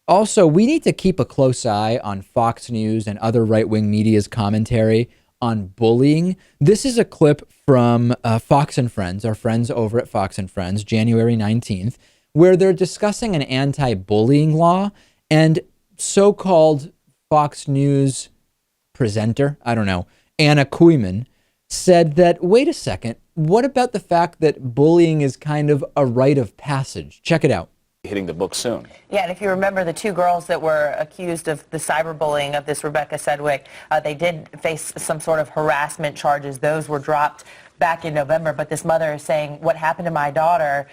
Also, we need to keep a close eye on Fox News and other right-wing media's commentary on bullying. This is a clip from Fox and Friends, our friends over at Fox and Friends, January 19th, where they're discussing an anti-bullying law, and so-called Fox News presenter, I don't know, Anna Kooiman, said that, wait a second, what about the fact that bullying is kind of a rite of passage? Check it out. Hitting the book soon. Yeah, and if you remember the two girls that were accused of the cyberbullying of this Rebecca Sedgwick, they did face some sort of harassment charges. Those were dropped back in November, but this mother is saying what happened to my daughter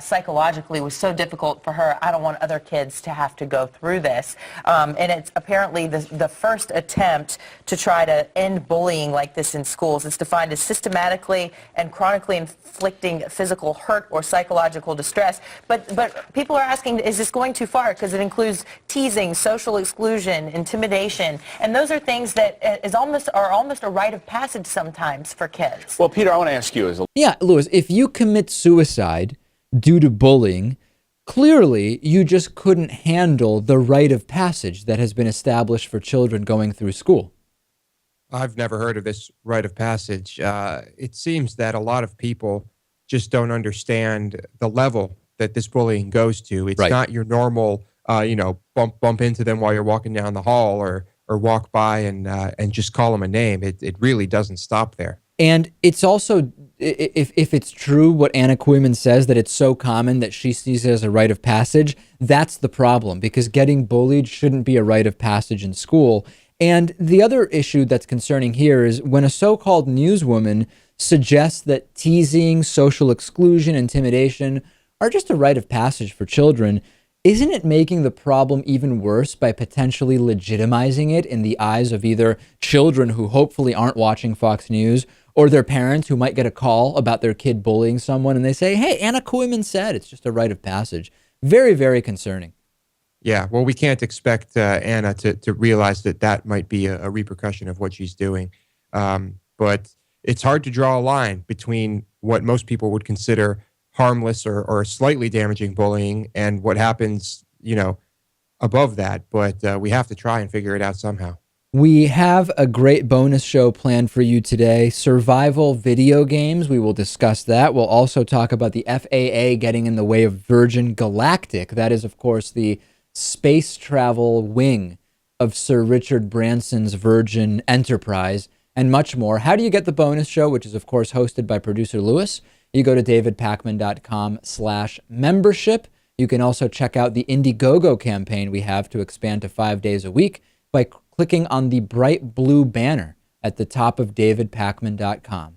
psychologically was so difficult for her. I don't want other kids to have to go through this. And it's apparently the first attempt to try to end bullying like this in schools. It's defined as systematically and chronically inflicting physical hurt or psychological distress. But people are asking, is this going too far? Because it includes teasing, social exclusion, intimidation, and those are things that are almost a rite of passage sometimes for kids. Well, Peter, I want to ask you, Yeah, Louis, if you commit suicide due to bullying, clearly you just couldn't handle the rite of passage that has been established for children going through school. I've never heard of this rite of passage. It seems that a lot of people just don't understand the level that this bullying goes to. It's Right. not your normal, bump into them while you're walking down the hall or walk by and just call them a name. It really doesn't stop there. And it's also, if it's true what Anna Kooiman says, that it's so common that she sees it as a rite of passage, that's the problem, because getting bullied shouldn't be a rite of passage in school. And the other issue that's concerning here is when a so-called newswoman suggests that teasing, social exclusion, intimidation are just a rite of passage for children, isn't it making the problem even worse by potentially legitimizing it in the eyes of either children who hopefully aren't watching Fox News or their parents who might get a call about their kid bullying someone and they say, hey, Anna Kooiman said it's just a rite of passage. Very, very concerning. Yeah, well, we can't expect Anna to realize that might be a repercussion of what she's doing. But it's hard to draw a line between what most people would consider harmless or slightly damaging bullying and what happens, above that. But we have to try and figure it out somehow. We have a great bonus show planned for you today. Survival video games. We will discuss that. We'll also talk about the FAA getting in the way of Virgin Galactic. That is, of course, the space travel wing of Sir Richard Branson's Virgin Enterprise, and much more. How do you get the bonus show, which is, of course, hosted by producer Lewis? You go to davidpakman.com/membership. You can also check out the Indiegogo campaign we have to expand to 5 days a week by clicking on the bright blue banner at the top of davidpakman.com.